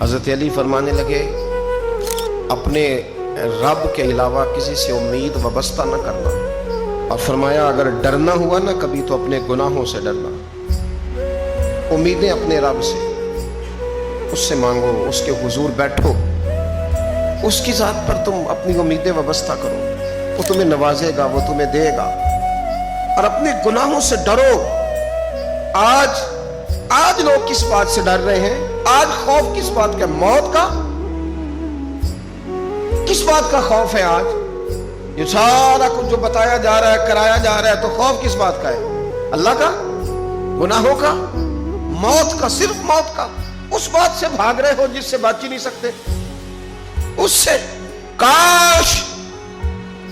हज़रत अली फरमाने लगे, अपने रब के अलावा किसी से उम्मीद वबस्ता न करना। और फरमाया, अगर डरना हुआ ना कभी तो अपने गुनाहों से डरना। उम्मीदें अपने रब से, उससे मांगो, उसके हुजूर बैठो, उसकी ज़ात पर तुम अपनी उम्मीदें वबस्ता करो, वो तुम्हें नवाजेगा, वो तुम्हें देगा। और अपने गुनाहों से डरो। आज लोग किस बात से डर रहे हैं? आज खौफ किस बात का? मौत का। किस बात का खौफ है आज? ये सारा कुछ जो बताया जा रहा है, कराया जा रहा है, तो खौफ किस बात का है? अल्लाह का, गुनाहों का, मौत का, सिर्फ मौत का। उस बात से भाग रहे हो जिससे बच ही नहीं सकते, उससे। काश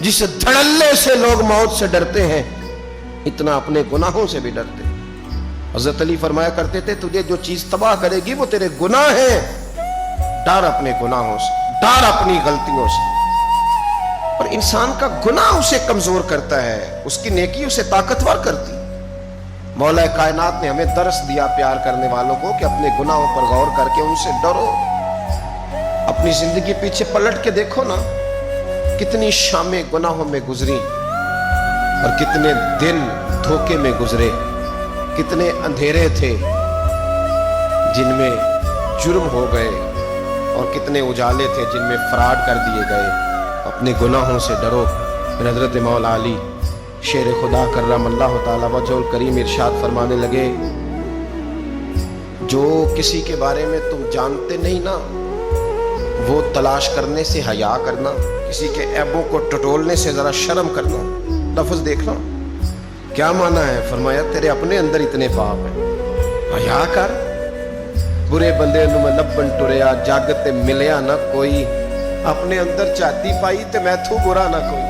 जिस धड़ल्ले से लोग मौत से डरते हैं, इतना अपने गुनाहों से भी डरते। हज़रत अली फरमाया करते थे, तुझे जो चीज तबाह करेगी वो तेरे गुनाह हैं। डर अपने गुनाहों से, डर अपनी गलतियों से। और इंसान का गुनाह उसे कमजोर करता है, उसकी नेकी उसे ताकतवर करती। मौला कायनात ने हमें दर्स दिया प्यार करने वालों को कि अपने गुनाहों पर गौर करके उनसे डरो। अपनी जिंदगी पीछे पलट के देखो ना, कितनी शामें गुनाहों में गुजरी और कितने दिन धोखे में गुजरे। कितने अंधेरे थे जिनमें जुर्म हो गए और कितने उजाले थे जिनमें फराड कर दिए गए। अपने गुनाहों से डरो। हज़रत मौला अली शेर खुदा कर्रमल्लाहु तआला वजहुल करीम इरशाद फरमाने लगे, जो किसी के बारे में तुम जानते नहीं ना, वो तलाश करने से हया करना, किसी के ऐबों को टटोलने से जरा शर्म करना। लफ्ज देखना क्या माना है? फरमाया, तेरे अपने अंदर इतने पाप हैं, हया कर। बुरे बंदे नूं मैं लभण टुरिया, जग ते मिलिया ना कोई, अपने अंदर झाती पाई ते मैथों बुरा ना कोई।